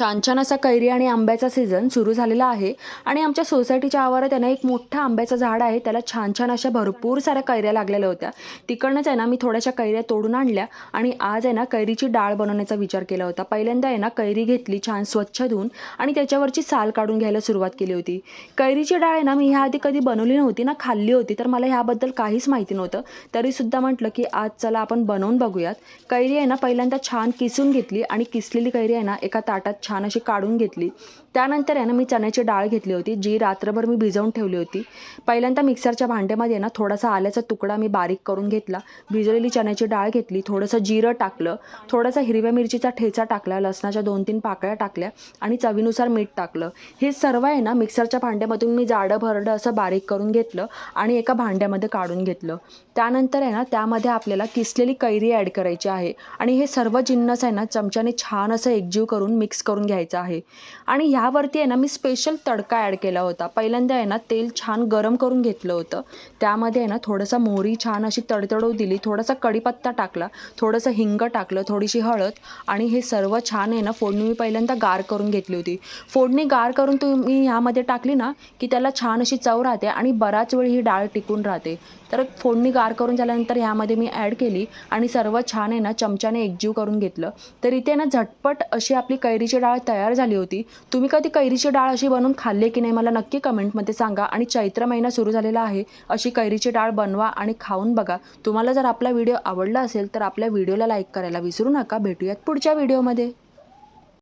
छान छान असा कैरी आणि आंब्याचा सीझन सुरू झालेला आहे आणि आमच्या सोसायटीच्या आवारात आहे ना एक मोठं आंब्याचं झाड आहे. त्याला छान छान अशा भरपूर साऱ्या कैऱ्या लागलेल्या होत्या. तिकडनंच आहे ना मी थोड्याशा कैऱ्या तोडून आणल्या आणि आज आहे ना कैरीची डाळ बनवण्याचा विचार केला होता. पहिल्यांदा आहे ना कैरी घेतली, छान स्वच्छ धुवून आणि त्याच्यावरची साल काढून घ्यायला सुरुवात केली होती. कैरीची डाळ आहे ना मी ह्याआधी कधी बनवली नव्हती ना, खाल्ली होती, तर मला ह्याबद्दल काहीच माहिती नव्हतं. तरीसुद्धा म्हटलं की आज चला आपण बनवून बघूयात. कैरी आहे ना पहिल्यांदा छान किसून घेतली आणि किसलेली कैरी आहे ना एका ताटात छान अशी काढून घेतली. त्यानंतर आहे ना मी चण्याची डाळ घेतली होती, जी रात्रभर मी भिजवून ठेवली होती. पहिल्यांदा मिक्सरच्या भांड्यामध्ये ना थोडासा आल्याचा तुकडा मी बारीक करून घेतला, भिजवलेली चण्याची डाळ घेतली, थोडंसं जिरं टाकलं, थोडासा हिरव्या मिरचीचा ठेचा टाकला, लसणाच्या 2-3 पाकळ्या टाकल्या आणि चवीनुसार मीठ टाकलं. हे सर्व आहे ना मिक्सरच्या भांड्यामधून मी जाडं भरडं असं बारीक करून घेतलं आणि एका भांड्यामध्ये काढून घेतलं. त्यानंतर आहे ना त्यामध्ये आपल्याला किसलेली कैरी ॲड करायची आहे आणि हे सर्व जिन्नस आहे ना चमच्याने छान असं एकजीव करून मिक्स करून घ्यायचं आहे. आणि ह्यावरती आहे ना मी स्पेशल तडका ॲड केला होता. पहिल्यांदा आहे ना तेल छान गरम करून घेतलं होतं. त्यामध्ये आहे ना थोडंसं मोहरी छान अशी तडतडू दिली, थोडासा कढीपत्ता टाकला, थोडंसं हिंग टाकलं, थोडीशी हळद आणि हे सर्व छान आहे ना फोडणी मी पहिल्यांदा गार करून घेतली होती. फोडणी गार करून तुम्ही ह्यामध्ये टाकली ना की त्याला छान अशी चव राहते आणि बराच वेळ ही डाळ टिकून राहते. तर फोडणी गार करून झाल्यानंतर ह्यामध्ये मी ॲड केली आणि सर्व छान आहे ना चमच्याने एकजीव करून घेतलं. तर इथे ना झटपट अशी आपली कैरीची डाळ तयार झाली होती. तुम्ही कधी कैरीची डाळ अशी बनवून खाल्ली की नाही मला नक्की कमेंटमध्ये सांगा. आणि चैत्र महिना सुरू झालेला आहे, अशी कैरीची डाळ बनवा आणि खाऊन बघा. तुम्हाला जर आपला व्हिडिओ आवडला असेल तर आपल्या व्हिडिओला लाईक करायला विसरू नका. भेटूयात पुढच्या व्हिडिओमध्ये.